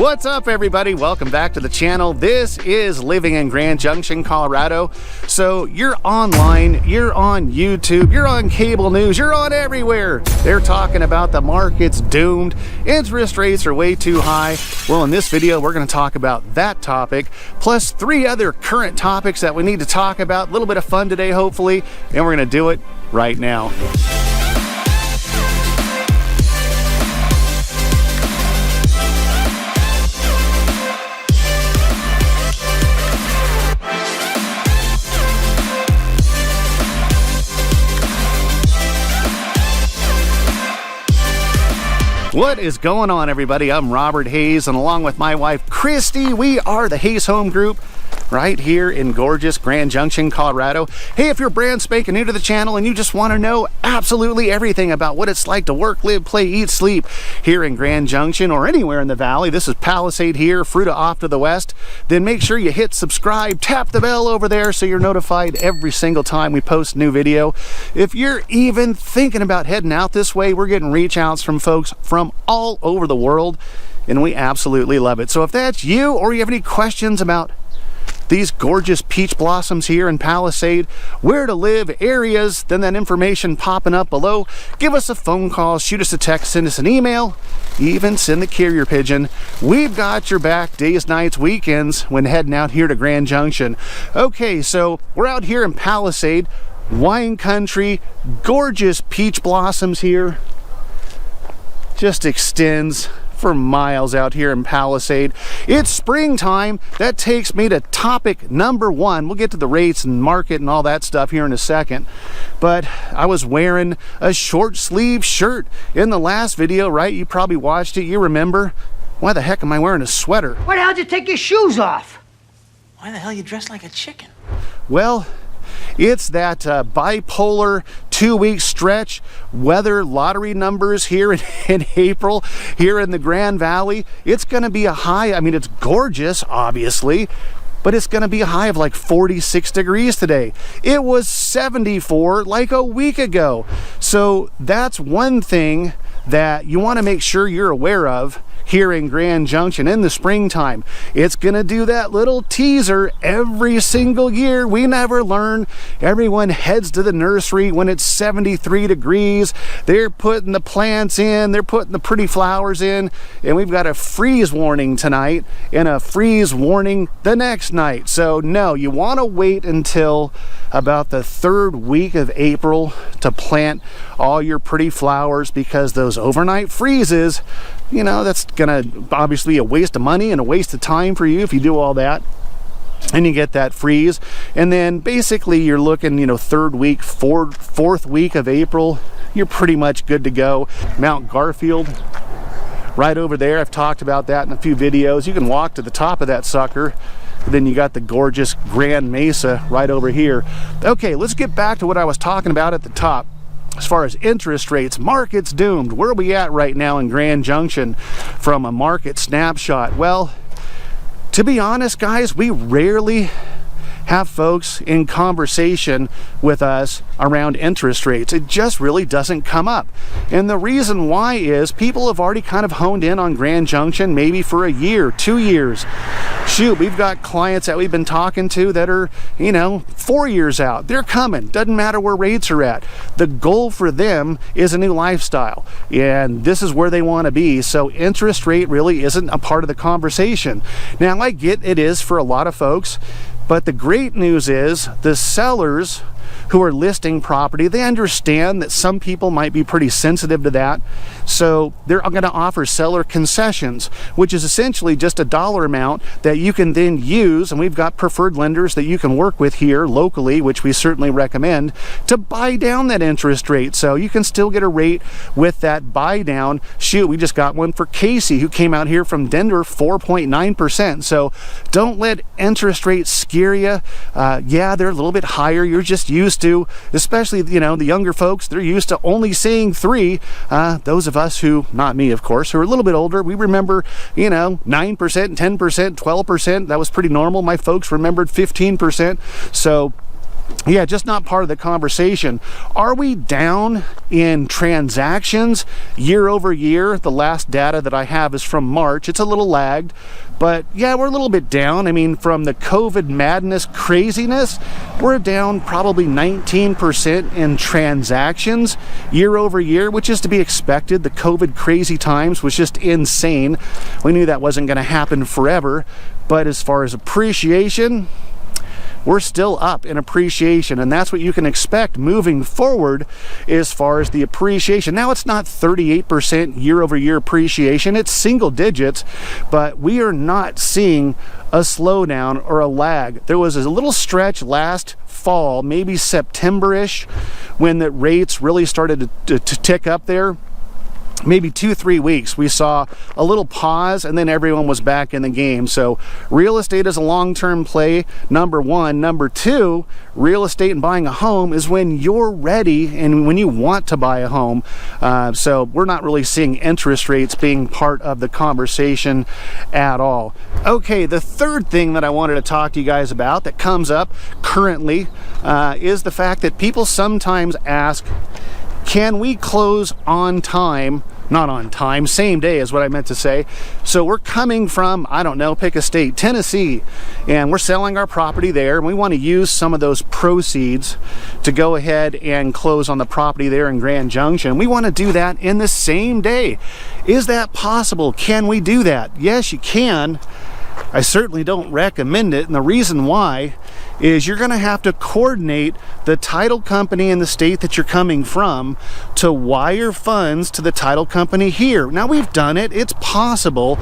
What's up, everybody? Welcome back to the channel. This is Living in Grand Junction, Colorado. So you're online, you're on YouTube, you're on cable news, you're on everywhere. They're talking about the market's doomed, interest rates are way too high. Well, in this video, we're going to talk about that topic, plus 3 other current topics that we need to talk about. A little bit of fun today, hopefully, and we're going to do it right now. What is going on, everybody? I'm Robert Hayes, and along with my wife Christy, we are the Hayes Home Group right here in gorgeous Grand Junction, Colorado. Hey, if you're brand spanking new to the channel and you just want to know absolutely everything about what it's like to work, live, play, eat, sleep here in Grand Junction or anywhere in the valley, this is Palisade here, Fruita off to the west, then make sure you hit subscribe, tap the bell over there so you're notified every single time we post a new video. If you're even thinking about heading out this way, we're getting reach outs from folks from all over the world, and we absolutely love it. So if that's you, or you have any questions about these gorgeous peach blossoms here in Palisade, where to live, areas, then that information popping up below, give us a phone call, shoot us a text, send us an email, even send the carrier pigeon. We've got your back days, nights, weekends when heading out here to Grand Junction. Okay, so we're out here in Palisade, wine country, gorgeous peach blossoms here. Just extends for miles out here in Palisade. It's springtime. That takes me to topic number 1. We'll get to the rates and market and all that stuff here in a second. But I was wearing a short sleeve shirt in the last video, right? You probably watched it. You remember. Why the heck am I wearing a sweater? Why the hell did you take your shoes off? Why the hell you dressed like a chicken? Well, it's that bipolar 2-week stretch weather lottery numbers here in April here in the Grand Valley. It's going to be a high. I mean, it's gorgeous, obviously, but it's going to be a high of like 46 degrees today. It was 74 like a week ago. So that's one thing that you want to make sure you're aware of here in Grand Junction in the springtime. It's gonna do that little teaser every single year. We never learn. Everyone heads to the nursery when it's 73 degrees. They're putting the plants in, they're putting the pretty flowers in, and we've got a freeze warning tonight and a freeze warning the next night. So no, you want to wait until about the 3rd week of April to plant all your pretty flowers, because those overnight freezes, you know, that's gonna obviously a waste of money and a waste of time for you if you do all that and you get that freeze. And then basically you're looking, you know, 3rd week, 4th week of April, you're pretty much good to go. Mount Garfield right over there, I've talked about that in a few videos. You can walk to the top of that sucker. Then you got the gorgeous Grand Mesa right over here. Okay, let's get back to what I was talking about at the top. As far as interest rates, market's doomed. Where are we at right now in Grand Junction from a market snapshot? Well, to be honest, guys, we rarely have folks in conversation with us around interest rates. It just really doesn't come up. And the reason why is people have already kind of honed in on Grand Junction maybe for a year, 2 years. Shoot, we've got clients that we've been talking to that are, you know, 4 years out. They're coming. Doesn't matter where rates are at. The goal for them is a new lifestyle, and this is where they want to be. So interest rate really isn't a part of the conversation. Now, I get it is for a lot of folks, but the great news is the sellers who are listing property, they understand that some people might be pretty sensitive to that. So they're going to offer seller concessions, which is essentially just a dollar amount that you can then use. And we've got preferred lenders that you can work with here locally, which we certainly recommend, to buy down that interest rate. So you can still get a rate with that buy down. Shoot, we just got one for Casey, who came out here from Denver, 4.9%. So don't let interest rates scare you. Yeah, they're a little bit higher. You're just used to, especially, you know, the younger folks, they're used to only seeing 3. Those of us who, not me of course, who are a little bit older, we remember, you know, 9%, 10%, 12%. That was pretty normal. My folks remembered 15%. So yeah, just not part of the conversation. Are we down in transactions year over year? The last data that I have is from March. It's a little lagged, but yeah, we're a little bit down. I mean, from the COVID madness craziness, we're down probably 19% in transactions year over year, which is to be expected. The COVID crazy times was just insane. We knew that wasn't going to happen forever, but as far as appreciation, we're still up in appreciation, and that's what you can expect moving forward as far as the appreciation. Now, it's not 38% year over year appreciation, it's single digits, but we are not seeing a slowdown or a lag. There was a little stretch last fall, maybe September-ish, when the rates really started to tick up there. Maybe 2-3 weeks we saw a little pause, and then everyone was back in the game. So real estate is a long-term play, number one. Number two, real estate and buying a home is when you're ready and when you want to buy a home. So we're not really seeing interest rates being part of the conversation at all. Okay, the third thing that I wanted to talk to you guys about that comes up currently is the fact that people sometimes ask, can we close on time? Not on time, same day is what I meant to say. So we're coming from, I don't know, pick a state, Tennessee, and we're selling our property there, and we want to use some of those proceeds to go ahead and close on the property there in Grand Junction. We want to do that in the same day. Is that possible? Can we do that? Yes, you can. I certainly don't recommend it, and the reason why is you're going to have to coordinate the title company in the state that you're coming from to wire funds to the title company here. Now, we've done it. It's possible.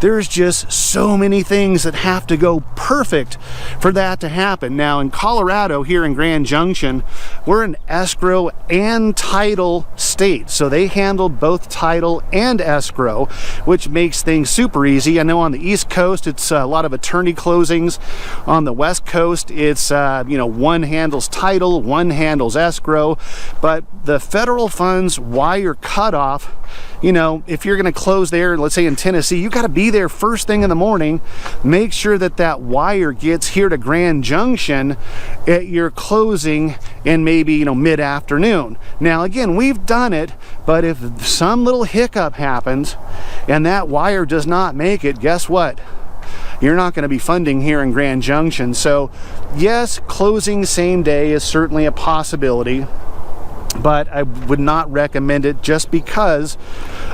There's just so many things that have to go perfect for that to happen. Now, in Colorado, here in Grand Junction, we're an escrow and title state. So they handled both title and escrow, which makes things super easy. I know on the East Coast, it's a lot of attorney closings. On the West Coast, it's, one handles title, one handles escrow. But the federal funds wire cutoff, if you're going to close there, let's say in Tennessee, you got to be there first thing in the morning. Make sure that that wire gets here to Grand Junction at your closing in maybe, mid-afternoon. Now, again, we've done it, but if some little hiccup happens and that wire does not make it, guess what? You're not going to be funding here in Grand Junction. So, yes, closing same day is certainly a possibility, but I would not recommend it just because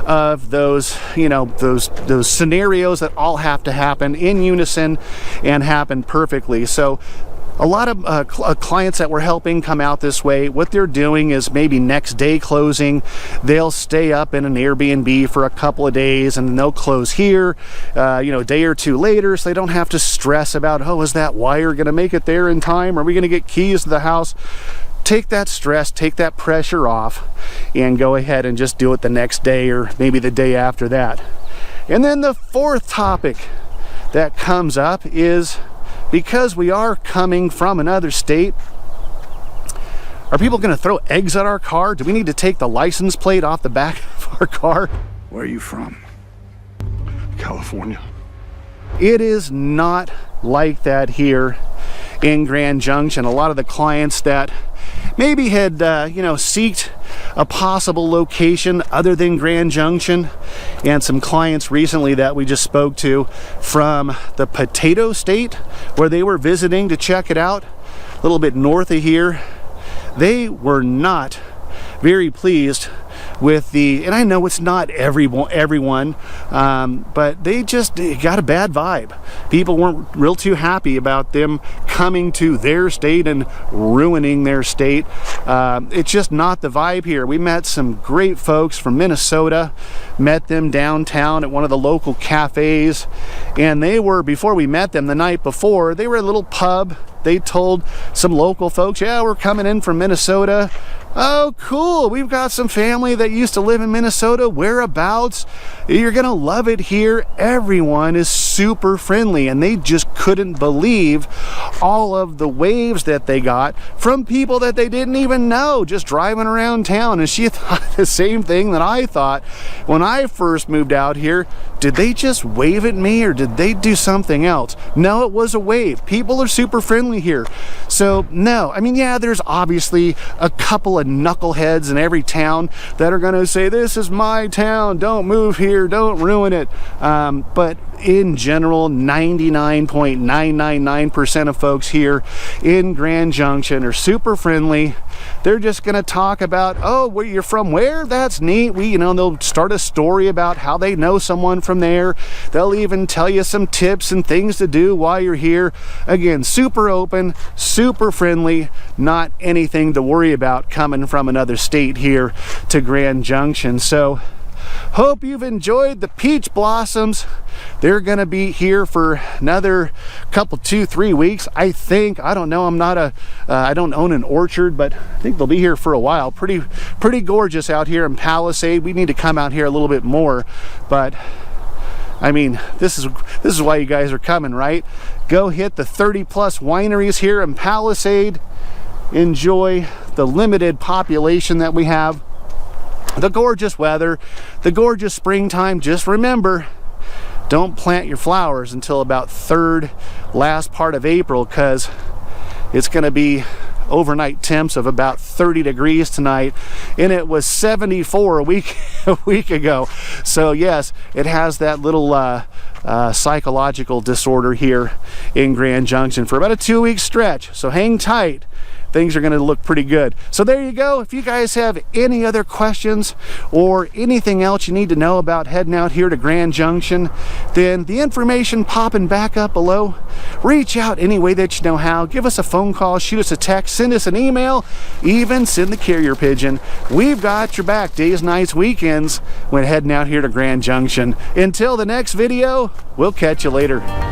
of those, those scenarios that all have to happen in unison and happen perfectly. So a lot of clients that we're helping come out this way, what they're doing is maybe next day closing, they'll stay up in an Airbnb for a couple of days and then they'll close here, a day or two later, so they don't have to stress about, oh, is that wire going to make it there in time? Are we going to get keys to the house? Take that stress, take that pressure off, and go ahead and just do it the next day or maybe the day after that. And then the fourth topic that comes up is, because we are coming from another state, are people going to throw eggs at our car? Do we need to take the license plate off the back of our car? Where are you from? California. It is not like that here in Grand Junction. A lot of the clients that maybe had, seeked a possible location other than Grand Junction, and some clients recently that we just spoke to from the Potato State, where they were visiting to check it out, a little bit north of here, they were not very pleased with and I know it's not everyone, but they just got a bad vibe. People weren't real too happy about them coming to their state and ruining their state. It's just not the vibe here. We met some great folks from Minnesota, met them downtown at one of the local cafes, and they were, before we met them the night before, they were at a little pub. They told some local folks, yeah, we're coming in from Minnesota. Oh, cool. We've got some family that used to live in Minnesota. Whereabouts? You're going to love it here. Everyone is super friendly, and they just couldn't believe all of the waves that they got from people that they didn't even know just driving around town. And she thought the same thing that I thought when I first moved out here, did they just wave at me or did they do something else? No, it was a wave. People are super friendly here. So no, I mean, yeah, there's obviously a couple of knuckleheads in every town that are gonna say, this is my town, don't move here, don't ruin it. But in general, 99.999% of folks here in Grand Junction are super friendly. They're just gonna talk about, oh, where you're from, where? That's neat. They'll start a story about how they know someone from there. They'll even tell you some tips and things to do while you're here. Again, super open, super friendly, not anything to worry about coming from another state here to Grand Junction. So hope you've enjoyed the peach blossoms. They're gonna be here for another couple, 2-3 weeks, I think. I don't know, I'm not I don't own an orchard, but I think they'll be here for a while. Pretty gorgeous out here in Palisade. We need to come out here a little bit more, but I mean, this is why you guys are coming, right? Go hit the 30+ wineries here in Palisade. Enjoy the limited population that we have, the gorgeous weather, the gorgeous springtime. Just remember, don't plant your flowers until about last part of April, because it's going to be overnight temps of about 30 degrees tonight, and it was 74 a week ago. So yes, it has that little psychological disorder here in Grand Junction for about a 2-week stretch. So hang tight. Things are going to look pretty good. So there you go. If you guys have any other questions or anything else you need to know about heading out here to Grand Junction, then the information popping back up below. Reach out any way that you know how. Give us a phone call, shoot us a text, send us an email, even send the carrier pigeon. We've got your back days, nights, weekends when heading out here to Grand Junction. Until the next video, we'll catch you later.